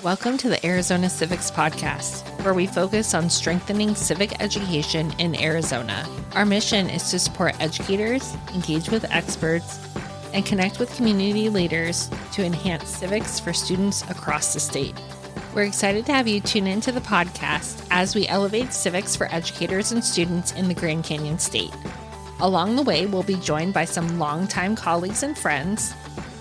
Welcome to the Arizona Civics Podcast, where we focus on strengthening civic education in Arizona. Our mission is to support educators, engage with experts, and connect with community leaders to enhance civics for students across the state. We're excited to have you tune into the podcast as we elevate civics for educators and students in the Grand Canyon State. Along the way, we'll be joined by some longtime colleagues and friends,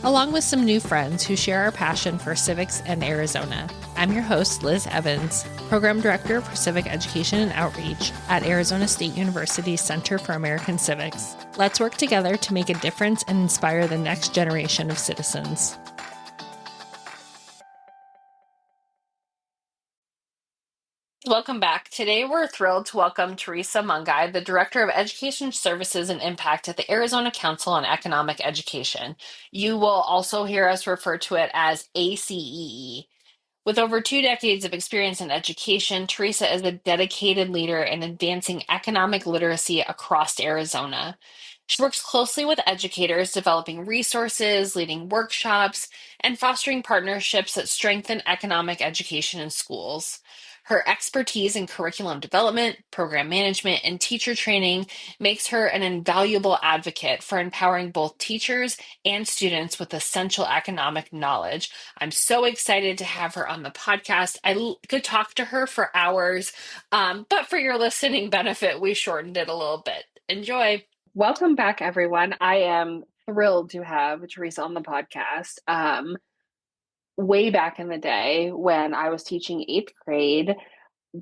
along with some new friends who share our passion for civics and Arizona. I'm your host, Liz Evans, Program Director for Civic Education and Outreach at Arizona State University's Center for American Civics. Let's work together to make a difference and inspire the next generation of citizens. Welcome back. Today, we're thrilled to welcome Teresa Mungai, the Director of Education Services and Impact at the Arizona Council on Economic Education. You will also hear us refer to it as ACEE. With over 2 decades of experience in education, Teresa is a dedicated leader in advancing economic literacy across Arizona. She works closely with educators, developing resources, leading workshops, and fostering partnerships that strengthen economic education in schools. Her expertise in curriculum development, program management, and teacher training makes her an invaluable advocate for empowering both teachers and students with essential economic knowledge. I'm so excited to have her on the podcast. Could talk to her for hours, but for your listening benefit, we shortened it a little bit. Enjoy. Welcome back, everyone. I am thrilled to have Teresa on the podcast. Way back in the day when I was teaching 8th grade,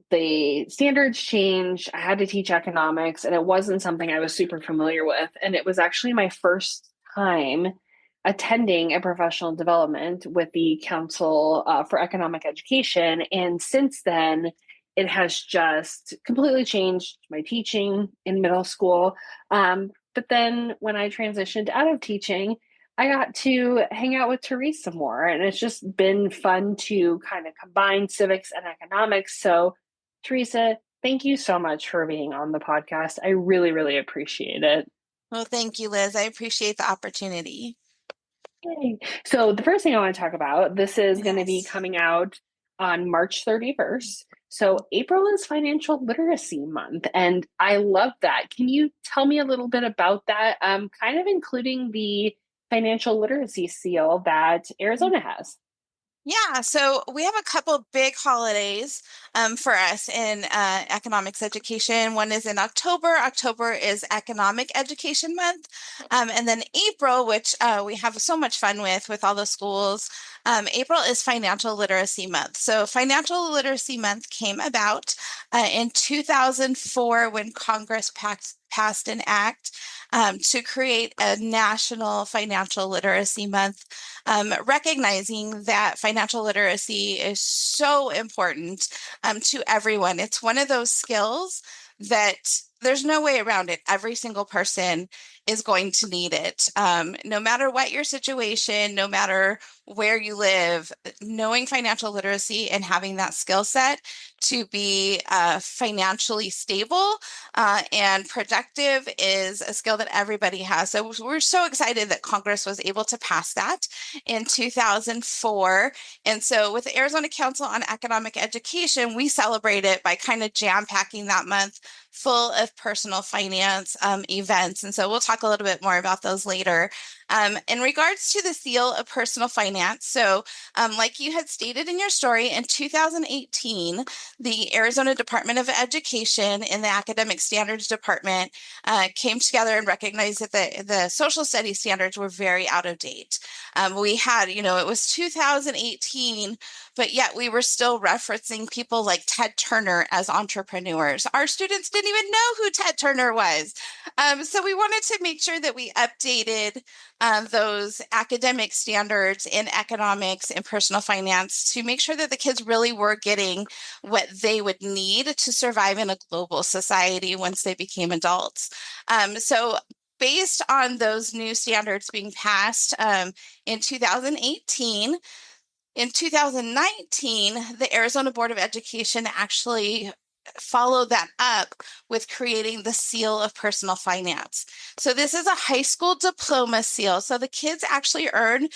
the standards changed. I had to teach economics, and it wasn't something I was super familiar with. And it was actually my first time attending a professional development with the Council for Economic Education. And since then, it has just completely changed my teaching in middle school. But then when I transitioned out of teaching, I got to hang out with Teresa more, and it's just been fun to kind of combine civics and economics. So, Teresa, thank you so much for being on the podcast. I really, really appreciate it. Well, thank you, Liz. I appreciate the opportunity. Yay. So the first thing I want to talk about, this is going to be coming out on March 31st. So April is Financial Literacy Month, and I love that. Can you tell me a little bit about that, kind of including the financial literacy seal that Arizona has? Yeah, so we have a couple big holidays for us in economics education. One is in October. October is Economic Education Month. And then April, which we have so much fun with all the schools, April is Financial Literacy Month. So Financial Literacy Month came about in 2004 when Congress passed an act to create a national financial literacy month, recognizing that financial literacy is so important to everyone. It's one of those skills that there's no way around it. Every single person is going to need it. No matter what your situation, no matter where you live, knowing financial literacy and having that skill set to be financially stable and productive is a skill that everybody has. So we're so excited that Congress was able to pass that in 2004. And so with the Arizona Council on Economic Education, we celebrate it by kind of jam-packing that month full of personal finance events. And so we'll talk a little bit more about those later. In regards to the seal of personal finance, so like you had stated in your story, in 2018, the Arizona Department of Education and the Academic Standards Department came together and recognized that the social studies standards were very out of date. We had, it was 2018, but yet we were still referencing people like Ted Turner as entrepreneurs. Our students didn't even know who Ted Turner was. So we wanted to make sure that we updated those academic standards in economics and personal finance to make sure that the kids really were getting what they would need to survive in a global society once they became adults. So based on those new standards being passed in 2018, in 2019, the Arizona Board of Education actually follow that up with creating the seal of personal finance. So this is a high school diploma seal. So the kids actually earn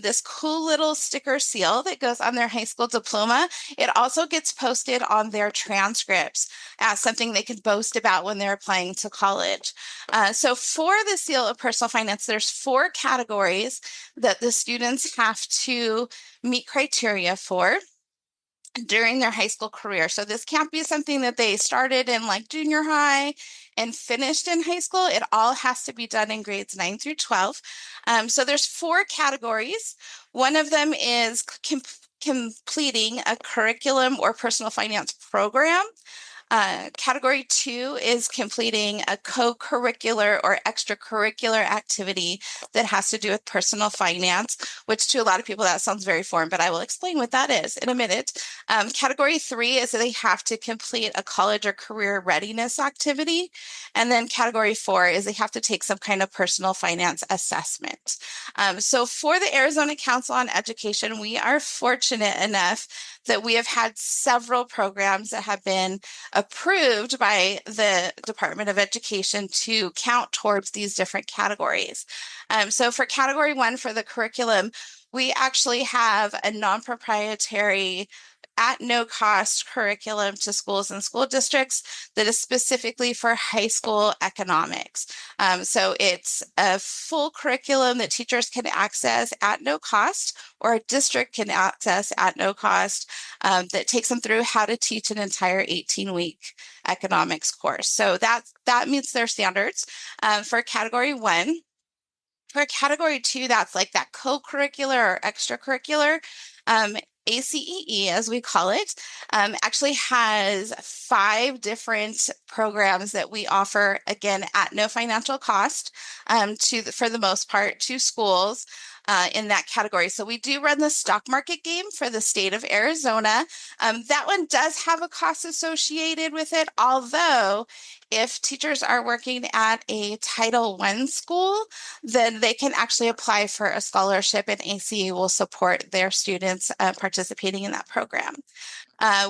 this cool little sticker seal that goes on their high school diploma. It also gets posted on their transcripts as something they can boast about when they're applying to college. So for the seal of personal finance, there's 4 categories that the students have to meet criteria for during their high school career. So this can't be something that they started in like junior high and finished in high school. It all has to be done in grades 9 through 12. So there's 4 categories. One of them is completing a curriculum or personal finance program. Category 2 is completing a co-curricular or extracurricular activity that has to do with personal finance, which to a lot of people that sounds very foreign, but I will explain what that is in a minute. Category 3 is that they have to complete a college or career readiness activity. And then category 4 is they have to take some kind of personal finance assessment. So for the Arizona Council on Education, we are fortunate enough that we have had several programs that have been approved by the Department of Education to count towards these different categories. So for category 1 for the curriculum, we actually have a non-proprietary at no cost curriculum to schools and school districts that is specifically for high school economics. So it's a full curriculum that teachers can access at no cost, or a district can access at no cost, that takes them through how to teach an entire 18-week economics course. So that meets their standards for category 1. For category 2, that's like that co-curricular or extracurricular. ACEE, as we call it, actually has 5 different programs that we offer, again, at no financial cost, for the most part, to schools in that category. So we do run the stock market game for the state of Arizona. That one does have a cost associated with it, although if teachers are working at a Title I school, then they can actually apply for a scholarship, and ACE will support their students participating in that program.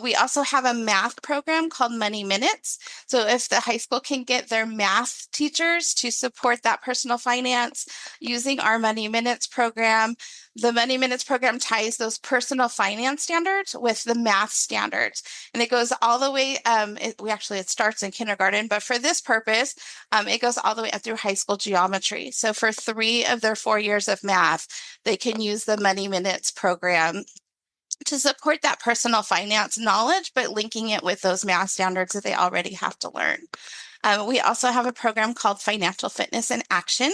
We also have a math program called Money Minutes. So if the high school can get their math teachers to support that personal finance using our Money Minutes program, the Money Minutes program ties those personal finance standards with the math standards. And it goes all the way, it starts in kindergarten, but for this purpose, it goes all the way up through high school geometry. So for 3 of their 4 years of math, they can use the Money Minutes program to support that personal finance knowledge, but linking it with those math standards that they already have to learn. We also have a program called Financial Fitness in Action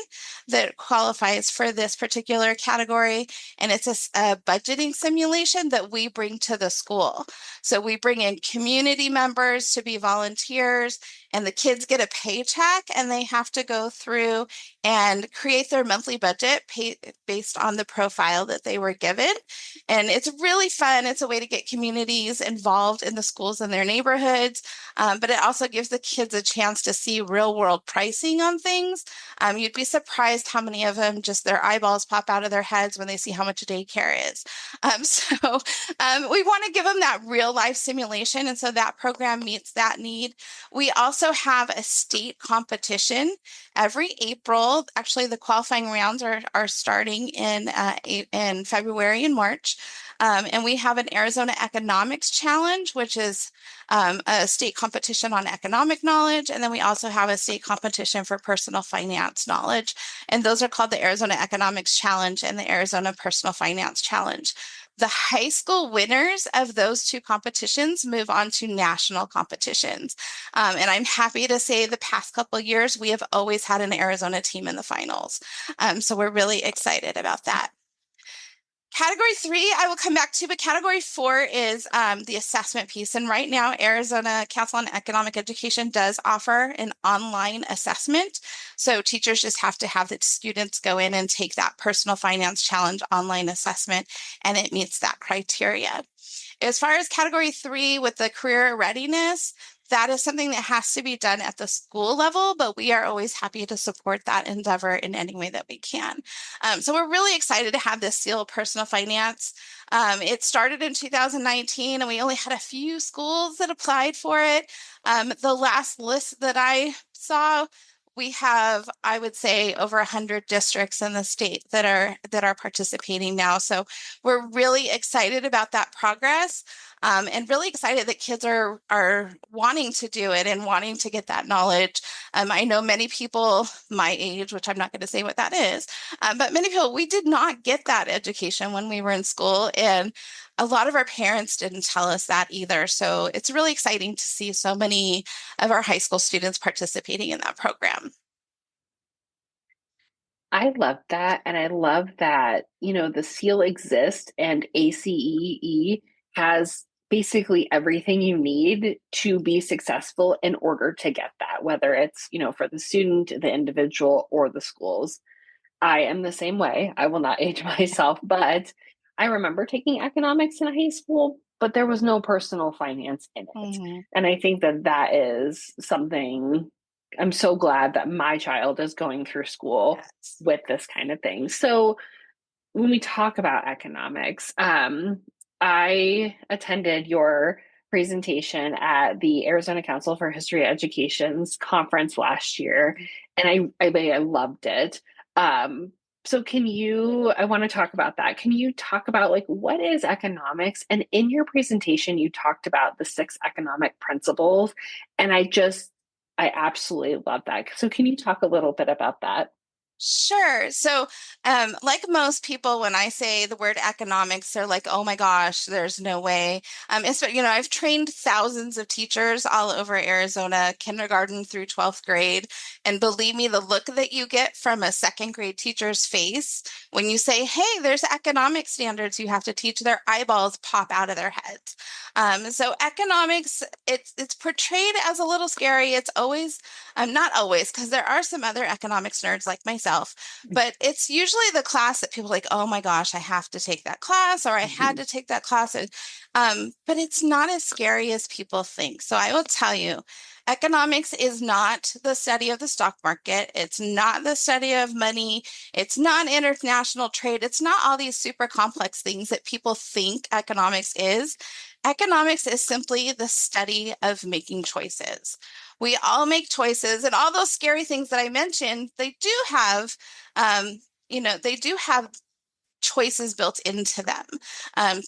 that qualifies for this particular category, and it's a budgeting simulation that we bring to the school. So we bring in community members to be volunteers, and the kids get a paycheck, and they have to go through and create their monthly budget based on the profile that they were given. And it's really fun. It's a way to get communities involved in the schools in their neighborhoods, but it also gives the kids a chance to see real world pricing on things. You'd be surprised how many of them just their eyeballs pop out of their heads when they see how much daycare is. So we want to give them that real life simulation. And so that program meets that need. We also have a state competition every April. Actually, the qualifying rounds are starting in February and March. And we have an Arizona Economics Challenge, which is a state competition on economic knowledge. And then we also have a state competition for personal finance knowledge. And those are called the Arizona Economics Challenge and the Arizona Personal Finance Challenge. The high school winners of those 2 competitions move on to national competitions. And I'm happy to say the past couple of years, we have always had an Arizona team in the finals. So we're really excited about that. Category 3, I will come back to, but category 4 is the assessment piece. And right now, Arizona Council on Economic Education does offer an online assessment. So teachers just have to have the students go in and take that personal finance challenge online assessment, and it meets that criteria. As far as category 3 with the career readiness, that is something that has to be done at the school level, but we are always happy to support that endeavor in any way that we can. So we're really excited to have this seal of personal finance. It started in 2019, and we only had a few schools that applied for it. The last list that I saw, we have, I would say, over 100 districts in the state that are participating now. So we're really excited about that progress, and really excited that kids are wanting to do it and wanting to get that knowledge. I know many people my age, which I'm not going to say what that is, but many people, we did not get that education when we were in school, and a lot of our parents didn't tell us that either. So it's really exciting to see so many of our high school students participating in that program. I love that. And I love that, the seal exists and ACEE has basically everything you need to be successful in order to get that, whether it's, for the student, the individual, or the schools. I am the same way. I will not age myself, but I remember taking economics in high school, but there was no personal finance in it. Mhm. And I think that that is something I'm so glad that my child is going through school Yes. with this kind of thing. So when we talk about economics, I attended your presentation at the Arizona Council for History Education's conference last year, and I loved it. Um, so I want to talk about that. Can you talk about like what is economics? And in your presentation, you talked about the six economic principles, and I absolutely love that. So can you talk a little bit about that? Sure. So, like most people, when I say the word economics, they're like, "Oh my gosh, there's no way." I've trained thousands of teachers all over Arizona, kindergarten through 12th grade, and believe me, the look that you get from a second grade teacher's face when you say, "Hey, there's economic standards you have to teach," their eyeballs pop out of their heads. So, economics, it's portrayed as a little scary. It's always not always, because there are some other economics nerds like myself, but it's usually the class that people are like, oh my gosh, I have to take that class, or I had Mhm. to take that class. But it's not as scary as people think. So I will tell you, economics is not the study of the stock market. It's not the study of money. It's not international trade. It's not all these super complex things that people think economics is. Economics is simply the study of making choices. We all make choices, and all those scary things that I mentioned, um, they do have choices built into them.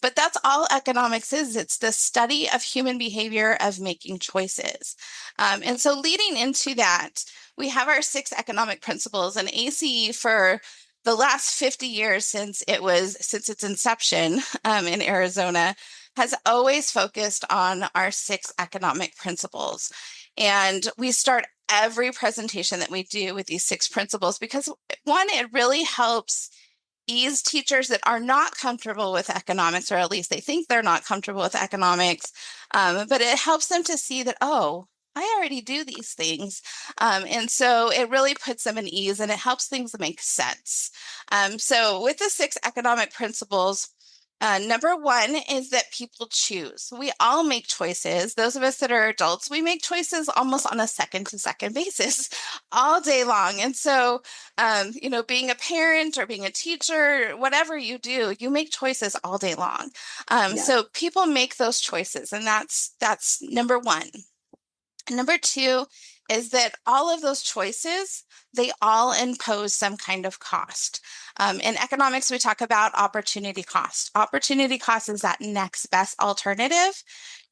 But that's all economics is. It's the study of human behavior of making choices. And so leading into that, we have our six economic principles, and ACE for the last 50 years since its inception in Arizona has always focused on our six economic principles. And we start every presentation that we do with these six principles because one, it really helps ease teachers that are not comfortable with economics, or at least they think they're not comfortable with economics. But it helps them to see that, oh, I already do these things. And so it really puts them at ease and it helps things make sense. So with the six economic principles, number one is that people choose. We all make choices. Those of us that are adults, we make choices almost on a second to second basis all day long. And so being a parent or being a teacher, whatever you do, you make choices all day long. Yes. So people make those choices, and that's number one. And number two is that all of those choices, they all impose some kind of cost. In economics, we talk about opportunity cost. Opportunity cost is that next best alternative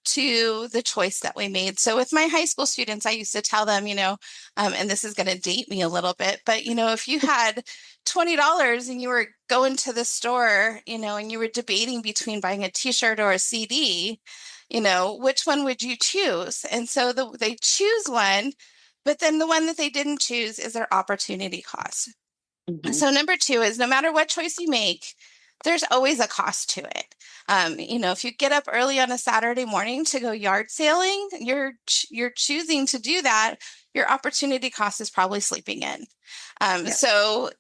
to the choice that we made. So with my high school students, I used to tell them, and this is going to date me a little bit, but if you had $20 and you were going to the store, and you were debating between buying a t-shirt or a CD, which one would you choose? And so they choose one, but then the one that they didn't choose is their opportunity cost. Mhm. So number two is no matter what choice you make, there's always a cost to it. If you get up early on a Saturday morning to go yard sailing, you're choosing to do that. Your opportunity cost is probably sleeping in. Yes. So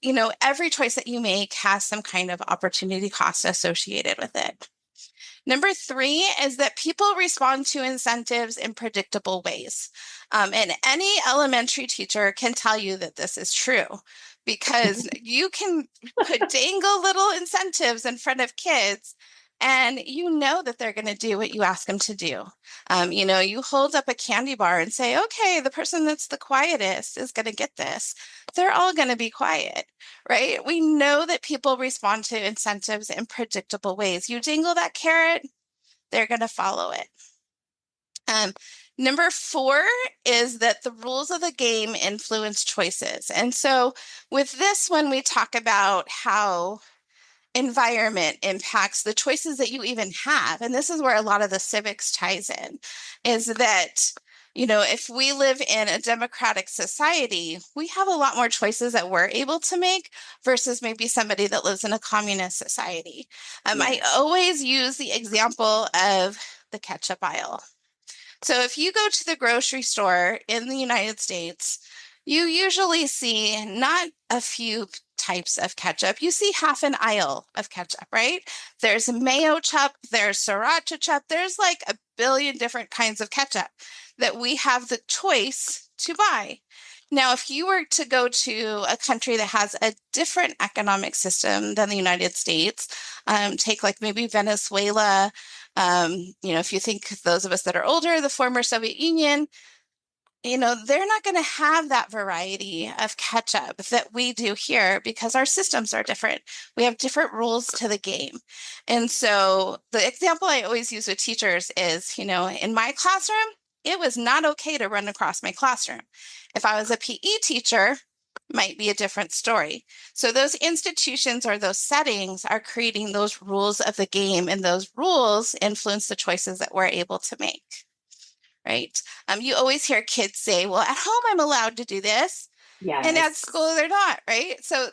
every choice that you make has some kind of opportunity cost associated with it. Number three is that people respond to incentives in predictable ways. And any elementary teacher can tell you that this is true because you can put dangle little incentives in front of kids and you know that they're going to do what you ask them to do. You hold up a candy bar and say, okay, the person that's the quietest is going to get this. They're all going to be quiet, right? We know that people respond to incentives in predictable ways. You jingle that carrot, they're going to follow it. Number 4 is that the rules of the game influence choices. And so with this one, we talk about how environment impacts the choices that you even have. And this is where a lot of the civics ties in, is that, if we live in a democratic society, we have a lot more choices that we're able to make versus maybe somebody that lives in a communist society. I always use the example of the ketchup aisle. So if you go to the grocery store in the United States, you usually see not a few types of ketchup. You see half an aisle of ketchup, right? There's mayo chup, there's sriracha chup, there's like a billion different kinds of ketchup that we have the choice to buy. Now, if you were to go to a country that has a different economic system than the United States, take like maybe Venezuela, if you think those of us that are older, the former Soviet Union, they're not going to have that variety of ketchup that we do here because our systems are different. We have different rules to the game. And so the example I always use with teachers is, in my classroom, it was not okay to run across my classroom. If I was a PE teacher, might be a different story. So those institutions or those settings are creating those rules of the game, and those rules influence the choices that we're able to make. Right? You always hear kids say, well, at home, I'm allowed to do this. Yes. And at school, they're not, right? So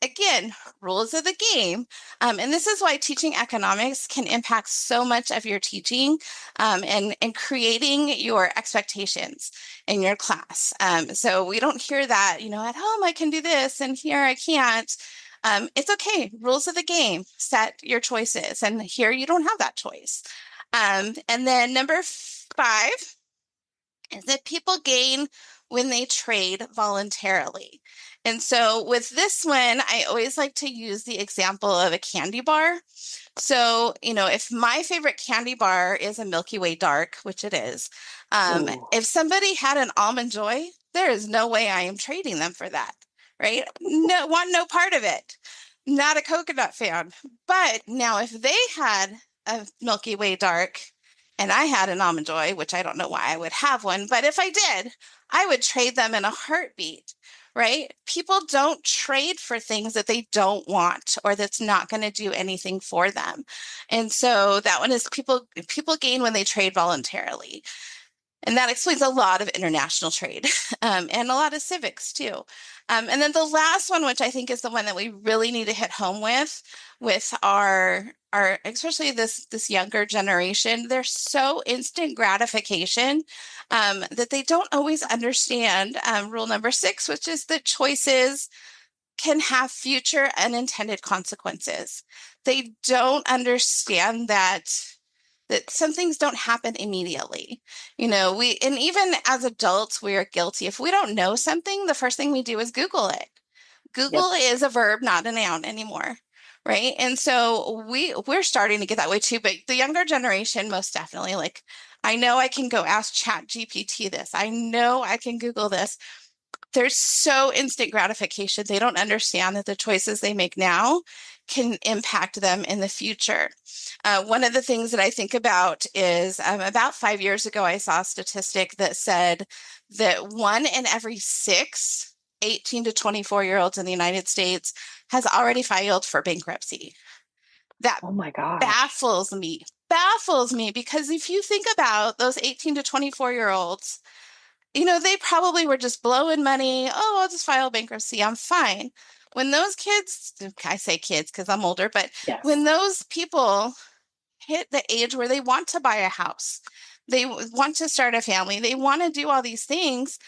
again, rules of the game. And this is why teaching economics can impact so much of your teaching and creating your expectations in your class. So we don't hear that, at home, I can do this, and here I can't. It's okay. Rules of the game, set your choices. And here you don't have that choice. And then number 5 is that people gain when they trade voluntarily. And so with this one, I always like to use the example of a candy bar. So, if my favorite candy bar is a Milky Way Dark, which it is, if somebody had an Almond Joy, there is no way I am trading them for that, right? No, want no part of it. Not a coconut fan. But now if they had a Milky Way Dark, and I had an Almond Joy, which I don't know why I would have one, but if I did, I would trade them in a heartbeat, right? People don't trade for things that they don't want or that's not going to do anything for them. And so that one is people gain when they trade voluntarily. And that explains a lot of international trade and a lot of civics too. And then the last one, which I think is the one that we really need to hit home with our especially this younger generation, they're so instant gratification that they don't always understand rule number 6, which is that choices can have future unintended consequences. They don't understand that some things don't happen immediately. And even as adults, we are guilty. If we don't know something, the first thing we do is Google it. Google is a verb, not a noun anymore. Right. And so we're starting to get that way too. But the younger generation, most definitely, like, I know I can go ask Chat GPT this. I know I can Google this. There's so instant gratification. They don't understand that the choices they make now can impact them in the future. One of the things that I think about is about 5 years ago, I saw a statistic that said that 1 in every 6 18 to 24-year-olds in the United States has already filed for bankruptcy. That Oh my gosh. baffles me because if you think about those 18 to 24-year-olds, they probably were just blowing money. Oh, I'll just file bankruptcy. I'm fine. When those kids, I say kids because I'm older, but when those people hit the age where they want to buy a house, they want to start a family, they want to do all these things.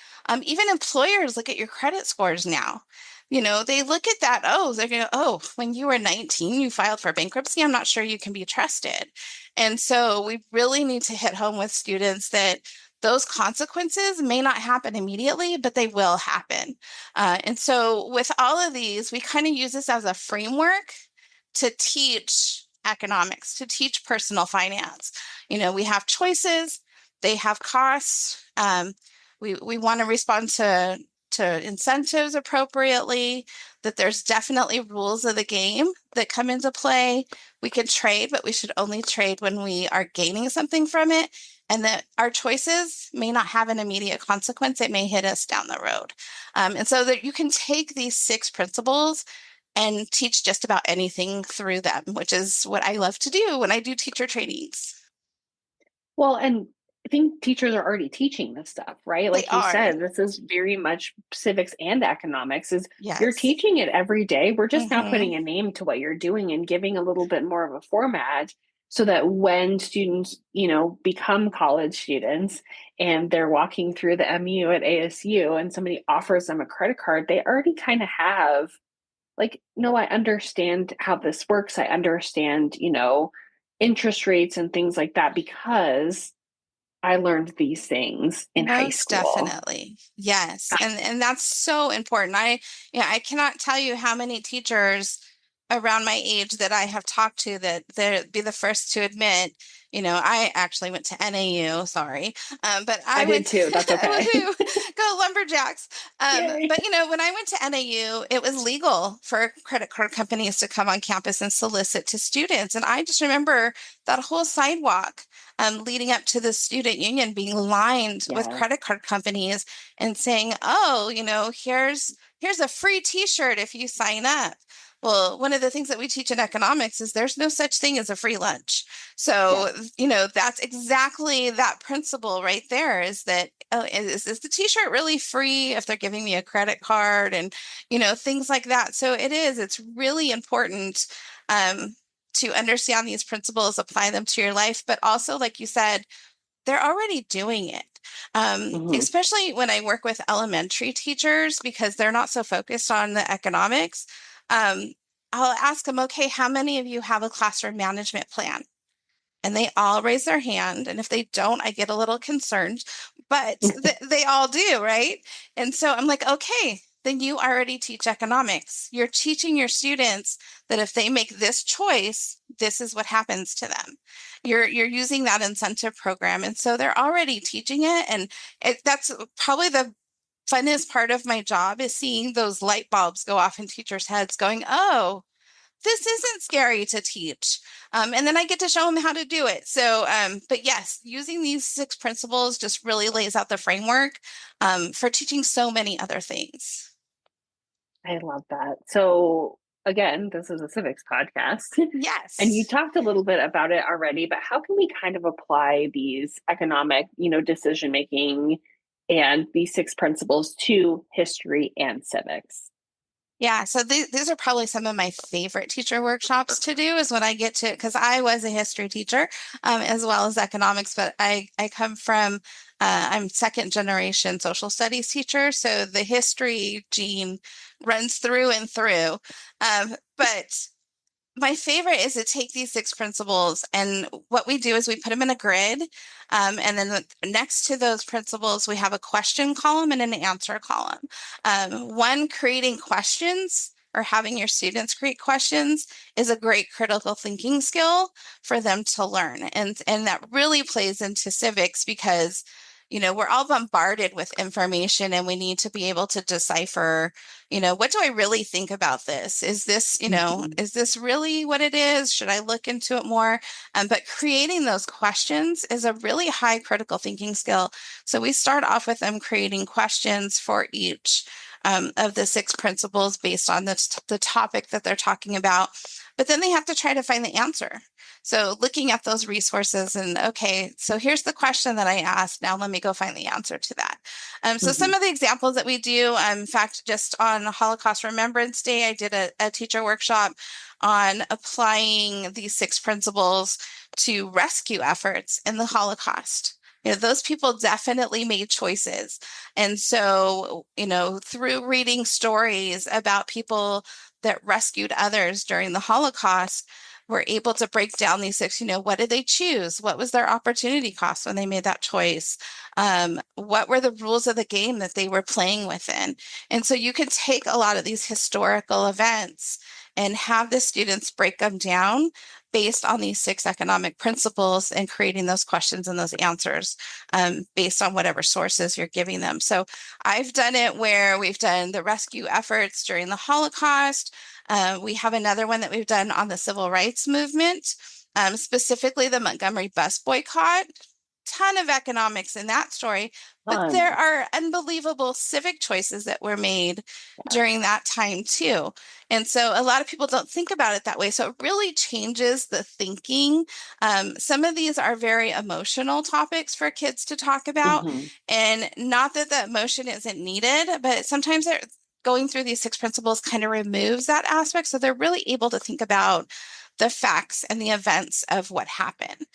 Even employers look at your credit scores now. They look at that. Oh, they're going to, when you were 19, you filed for bankruptcy. I'm not sure you can be trusted. And so we really need to hit home with students that those consequences may not happen immediately, but they will happen. And so with all of these, we kind of use this as a framework to teach economics, to teach personal finance. We have choices, they have costs. We want to respond to incentives appropriately, that there's definitely rules of the game that come into play. We can trade, but we should only trade when we are gaining something from it, and that our choices may not have an immediate consequence. It may hit us down the road. And so that you can take these 6 principles and teach just about anything through them, which is what I love to do when I do teacher trainings. Well, and I think teachers are already teaching this stuff, right? They Like you are. said, this is very much civics and economics is you're Yes. teaching it every day. We're just now Mm-hmm. putting a name to what you're doing and giving a little bit more of a format so that when students, become college students and they're walking through the MU at ASU and somebody offers them a credit card, they already kind of have like, no, I understand how this works. I understand, interest rates and things like that because I learned these things in high Most school. definitely. Yes. And that's so important. I cannot tell you how many teachers around my age that I have talked to that they'd be the first to admit, I actually went to NAU, sorry. But I I did went too. to, That's okay. woohoo, go Lumberjacks. Yay. But when I went to NAU, it was legal for credit card companies to come on campus and solicit to students. And I just remember that whole sidewalk leading up to the student union being lined with Yes. credit card companies and saying, oh, here's a free t-shirt if you sign up. Well, one of the things that we teach in economics is there's no such thing as a free lunch. So, that's exactly that principle right there, is that, oh, is the t-shirt really free if they're giving me a credit card, and, things like that. So it's really important to understand these principles, apply them to your life, but also, like you said, they're already doing it. Hmm. Especially when I work with elementary teachers, because they're not so focused on the economics. Um, I'll ask them, okay, how many of you have a classroom management plan? And they all raise their hand. And if they don't, I get a little concerned, but they all do, right? And so I'm like, okay, then you already teach economics. You're teaching your students that if they make this choice, this is what happens to them. You're using that incentive program. And so they're already teaching it. And that's probably the funnest part of my job, is seeing those light bulbs go off in teachers' heads going, oh, this isn't scary to teach. And then I get to show them how to do it. So, but yes, using these 6 principles just really lays out the framework for teaching so many other things. I love that. So, again, this is a civics podcast. And you Yes. talked a little bit about it already, but how can we kind of apply these economic, decision making and these 6 principles to history and civics? Yeah, so these are probably some of my favorite teacher workshops to do, is when I get to, because I was a history teacher as well as economics, but I come from, I'm second generation social studies teacher, so the history gene runs through and through. But my favorite is to take these 6 principles, and what we do is we put them in a grid. And then next to those principles, we have a question column and an answer column. One, creating questions or having your students create questions is a great critical thinking skill for them to learn. And that really plays into civics, because we're all bombarded with information, and we need to be able to decipher, what do I really think about this? Is this, Mhm. is this really what it is? Should I look into it more? But creating those questions is a really high critical thinking skill. So we start off with them creating questions for each of the 6 principles based on the topic that they're talking about. But then they have to try to find the answer. So looking at those resources and, okay, so here's the question that I asked. Now let me go find the answer to that. So some Mhm. of the examples that we do, in fact, just on Holocaust Remembrance Day, I did a teacher workshop on applying these 6 principles to rescue efforts in the Holocaust. Those people definitely made choices. And so, through reading stories about people that rescued others during the Holocaust, we're able to break down these six, what did they choose? What was their opportunity cost when they made that choice? What were the rules of the game that they were playing within? And so you can take a lot of these historical events and have the students break them down based on these six economic principles and creating those questions and those answers based on whatever sources you're giving them. So I've done it where we've done the rescue efforts during the Holocaust. We have another one that we've done on the civil rights movement, specifically the Montgomery bus boycott. Ton of economics in that story, but there are unbelievable civic choices that were made during that time too. And so a lot of people don't think about it that way. So it really changes the thinking. Some of these are very emotional topics for kids to talk about. And not that the emotion isn't needed, but sometimes going through these six principles kind of removes that aspect. So they're really able to think about the facts and the events of what happened.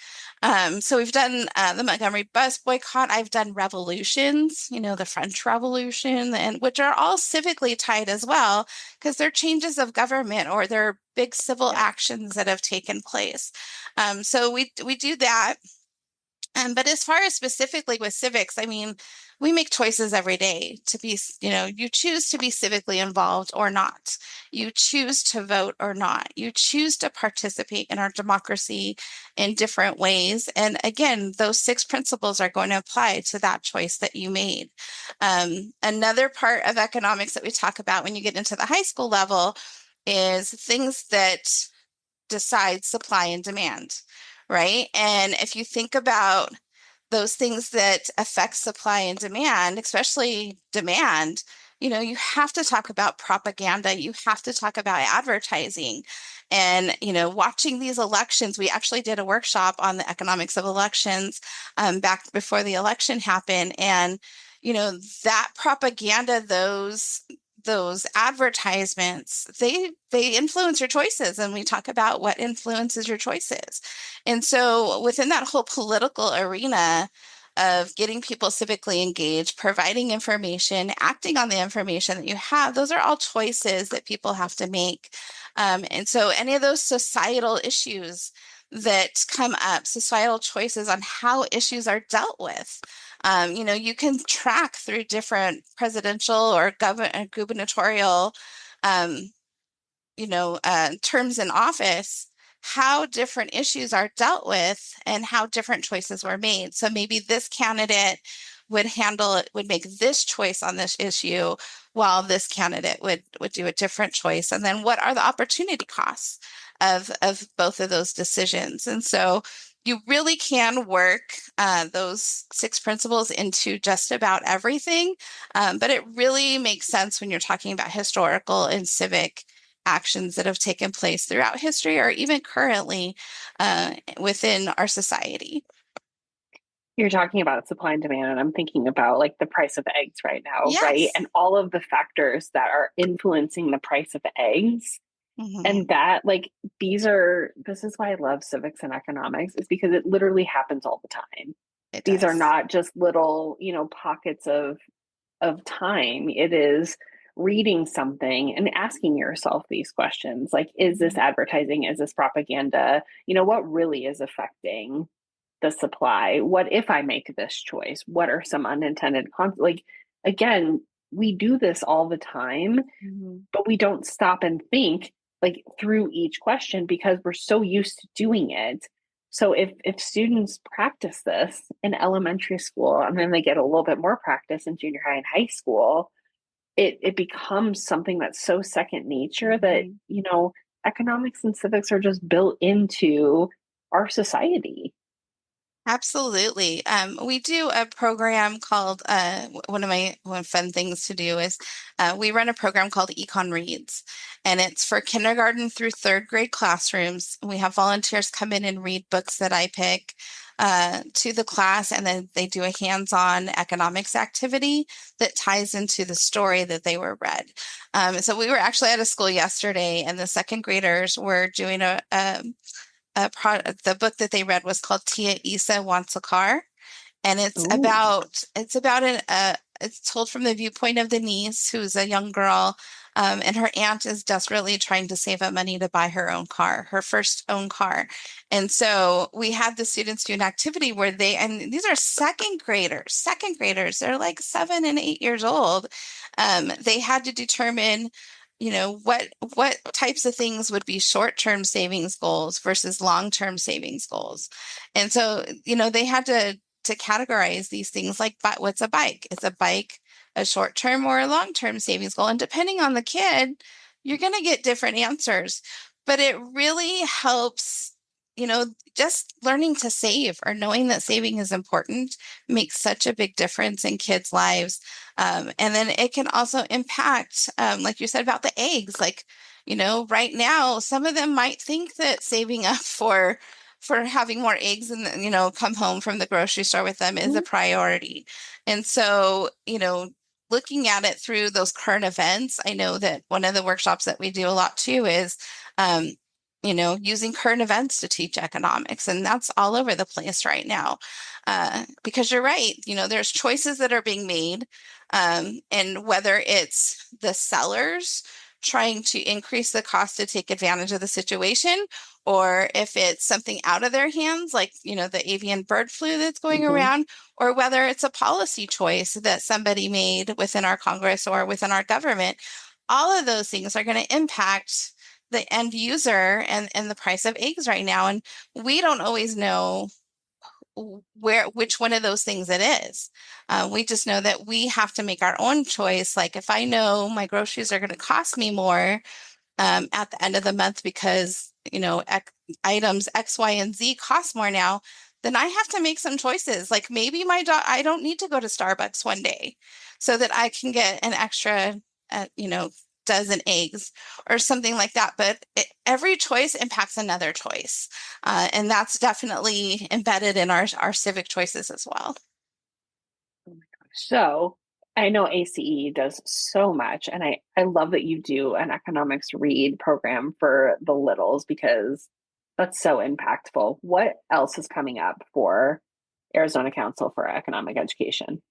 So we've done the Montgomery bus boycott. I've done revolutions, the French Revolution, and which are all civically tied as well, because they're changes of government or they're big civil actions that have taken place. So we do that. But as far as specifically with civics, I mean, we make choices every day to be, you choose to be civically involved or not. You choose to vote or not. You choose to participate in our democracy in different ways. And again, those six principles are going to apply to that choice that you made. Another part of economics that we talk about when you get into the high school level is things that decide supply and demand, right? And if you think about those things that affect supply and demand, especially demand, you have to talk about propaganda. You have to talk about advertising. And, watching these elections, we actually did a workshop on the economics of elections back before the election happened. And, that propaganda, those advertisements, they influence your choices. And we talk about what influences your choices. And so within that whole political arena of getting people civically engaged, providing information, acting on the information that you have, those are all choices that people have to make. And so any of those societal issues that come up, societal choices on how issues are dealt with, you can track through different presidential or gubernatorial, terms in office, how different issues are dealt with and how different choices were made. So maybe this candidate would make this choice on this issue, while this candidate would do a different choice. And then what are the opportunity costs of both of those decisions? And so you really can work those six principles into just about everything. But it really makes sense when you're talking about historical and civic actions that have taken place throughout history or even currently within our society. You're talking about supply and demand, and I'm thinking about like the price of eggs right now, right? Yes. And all of the factors that are influencing the price of eggs. And that, like, this is why I love civics and economics, is because it literally happens all the time. These are not just little, pockets of time. It is reading something and asking yourself these questions, like, is this advertising? Is this propaganda? What really is affecting the supply? What if I make this choice? What are some unintended consequences? Like, again, we do this all the time, but we don't stop and think like through each question because we're so used to doing it. So if students practice this in elementary school and then they get a little bit more practice in junior high and high school, it becomes something that's so second nature that, economics and civics are just built into our society. Absolutely. We do a program called, one of my fun things to do is we run a program called Econ Reads, and it's for kindergarten through third grade classrooms. We have volunteers come in and read books that I pick to the class, and then they do a hands-on economics activity that ties into the story that they were read. So we were actually at a school yesterday, and the second graders were doing the book that they read was called Tia Isa Wants a Car. And it's Ooh. it's told from the viewpoint of the niece, who's a young girl and her aunt is desperately trying to save up money to buy her own car, her first own car. And so we had the students do an activity where and these are second graders, they're like 7 and 8 years old. They had to determine, what types of things would be short-term savings goals versus long-term savings goals. And so, they had to categorize these things like, what's a bike? Is a bike a short-term or a long-term savings goal? And depending on the kid, you're going to get different answers. But it really helps, just learning to save or knowing that saving is important makes such a big difference in kids' lives. And then it can also impact, like you said about the eggs, like, right now, some of them might think that saving up for having more eggs and, come home from the grocery store with them is a priority. And so, looking at it through those current events, I know that one of the workshops that we do a lot too is, using current events to teach economics. And that's all over the place right now. Because you're right, there's choices that are being made. And whether it's the sellers trying to increase the cost to take advantage of the situation, or if it's something out of their hands, like, the avian bird flu that's going around, or whether it's a policy choice that somebody made within our Congress or within our government, all of those things are going to impact the end user and the price of eggs right now. And we don't always know which one of those things it is. We just know that we have to make our own choice. Like if I know my groceries are going to cost me more at the end of the month because, items X, Y, and Z cost more now, then I have to make some choices. Like maybe I don't need to go to Starbucks one day so that I can get an extra, dozen eggs or something like that. But every choice impacts another choice. And that's definitely embedded in our civic choices as well. So I know ACE does so much, and I love that you do an economics read program for the littles because that's so impactful. What else is coming up for Arizona Council for Economic Education?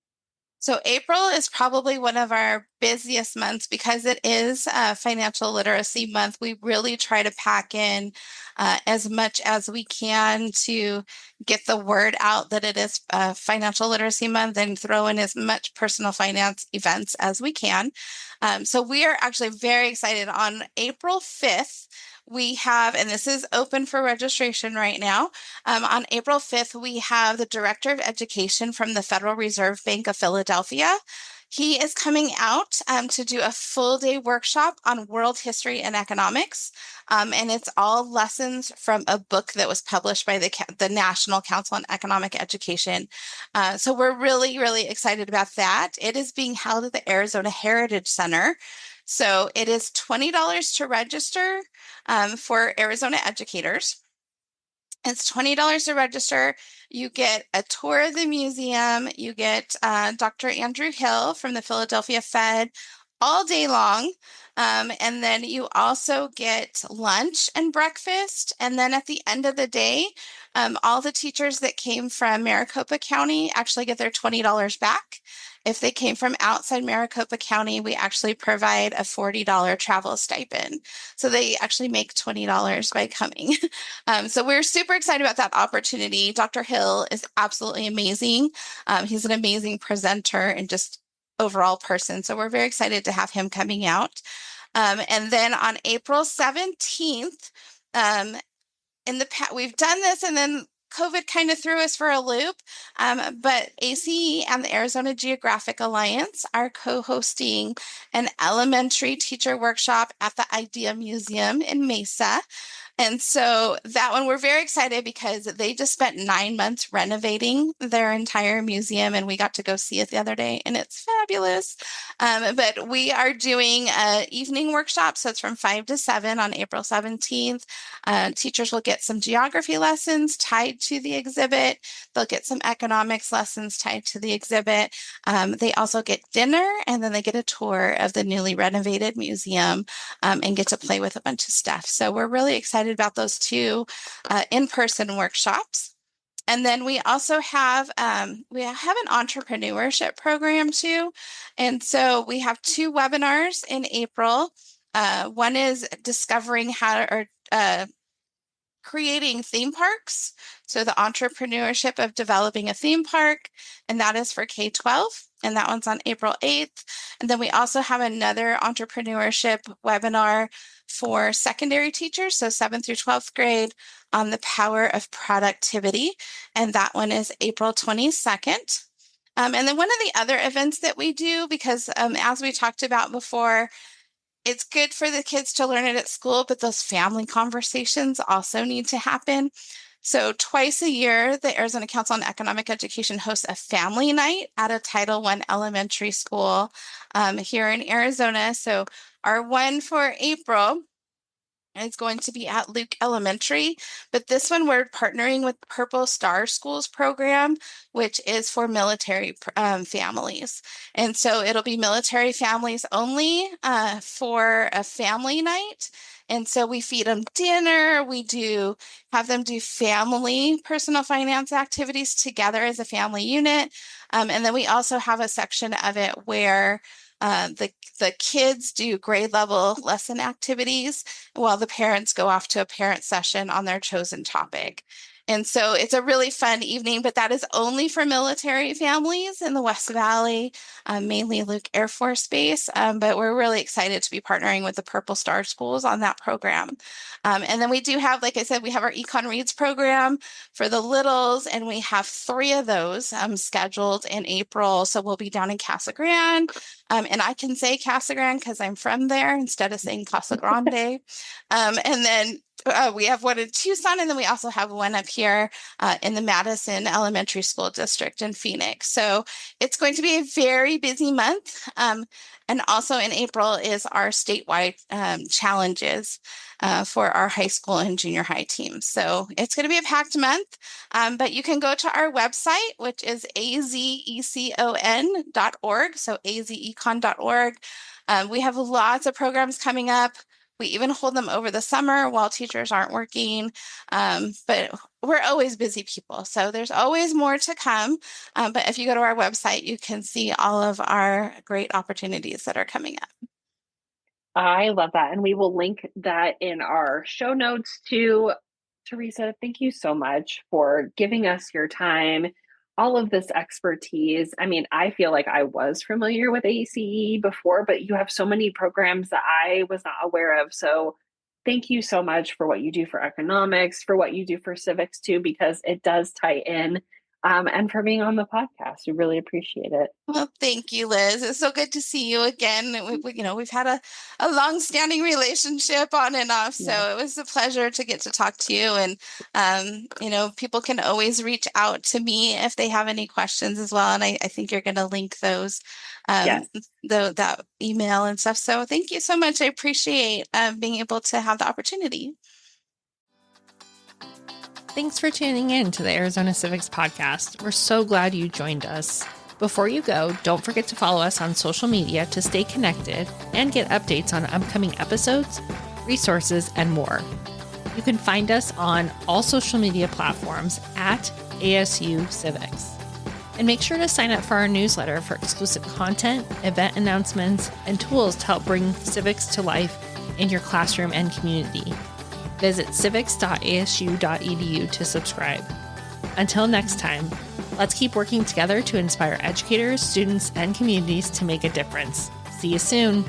So April is probably one of our busiest months because it is financial literacy month. We really try to pack in as much as we can to get the word out that it is financial literacy month and throw in as much personal finance events as we can. So we are actually very excited. On April 5th, we have, and this is open for registration right now. On April 5th, we have the Director of Education from the Federal Reserve Bank of Philadelphia. He is coming out to do a full day workshop on world history and economics. And it's all lessons from a book that was published by the National Council on Economic Education. So we're really, really excited about that. It is being held at the Arizona Heritage Center. So it is $20 to register for Arizona educators. It's $20 to register. You get a tour of the museum. You get Dr. Andrew Hill from the Philadelphia Fed all day long. And then you also get lunch and breakfast. And then at the end of the day, all the teachers that came from Maricopa County actually get their $20 back. If they came from outside Maricopa County, we actually provide a $40 travel stipend. So they actually make $20 by coming. So we're super excited about that opportunity. Dr. Hill is absolutely amazing. He's an amazing presenter and just overall person. So we're very excited to have him coming out. And then on April 17th, we've done this and then COVID kind of threw us for a loop, but ACE and the Arizona Geographic Alliance are co-hosting an elementary teacher workshop at the Idea Museum in Mesa. And so that one, we're very excited because they just spent 9 months renovating their entire museum and we got to go see it the other day and it's fabulous. But we are doing an evening workshop. So it's from 5 to 7 on April 17th. Teachers will get some geography lessons tied to the exhibit. They'll get some economics lessons tied to the exhibit. They also get dinner and then they get a tour of the newly renovated museum and get to play with a bunch of stuff. So we're really excited about those two in-person workshops. And then we also have an entrepreneurship program too. And so we have 2 webinars in April. One is discovering creating theme parks. So the entrepreneurship of developing a theme park, and that is for K-12, and that one's on April 8th. And then we also have another entrepreneurship webinar for secondary teachers, so 7th through 12th grade, on the power of productivity, and that one is April 22nd. And then one of the other events that we do, because as we talked about before, it's good for the kids to learn it at school, but those family conversations also need to happen. So twice a year, the Arizona Council on Economic Education hosts a family night at a Title I elementary school here in Arizona. So our one for April is going to be at Luke Elementary, but this one we're partnering with Purple Star Schools program, which is for military families. And so it'll be military families only for a family night. And so we feed them dinner, we have them do family personal finance activities together as a family unit. And then we also have a section of it where the kids do grade level lesson activities while the parents go off to a parent session on their chosen topic. And so it's a really fun evening, but that is only for military families in the West Valley, mainly Luke Air Force Base. But we're really excited to be partnering with the Purple Star Schools on that program. And then we do have, like I said, we have our Econ Reads program for the littles, and we have 3 of those scheduled in April. So we'll be down in Casa Grande. And I can say Casa Grande because I'm from there instead of saying Casa Grande. And then we have one in Tucson, and then we also have one up here in the Madison Elementary School District in Phoenix. So it's going to be a very busy month. And also in April is our statewide challenges for our high school and junior high teams. So it's going to be a packed month, but you can go to our website, which is azecon.org, so azecon.org. We have lots of programs coming up. We even hold them over the summer while teachers aren't working, but we're always busy people, so there's always more to come. But if you go to our website, you can see all of our great opportunities that are coming up. I love that. And we will link that in our show notes too. Teresa, thank you so much for giving us your time, all of this expertise. I mean, I feel like I was familiar with ACE before, but you have so many programs that I was not aware of. So thank you so much for what you do for economics, for what you do for civics too, because it does tie in. And for being on the podcast. We really appreciate it. Well, thank you, Liz. It's so good to see you again. We've had a long-standing relationship on and off, so it was a pleasure to get to talk to you. And people can always reach out to me if they have any questions as well. And I think you're going to link those, that email and stuff. So thank you so much. I appreciate being able to have the opportunity. Thanks for tuning in to the Arizona Civics podcast. We're so glad you joined us. Before you go, don't forget to follow us on social media to stay connected and get updates on upcoming episodes, resources, and more. You can find us on all social media platforms at ASU Civics. And make sure to sign up for our newsletter for exclusive content, event announcements, and tools to help bring civics to life in your classroom and community. Visit civics.asu.edu to subscribe. Until next time, let's keep working together to inspire educators, students, and communities to make a difference. See you soon.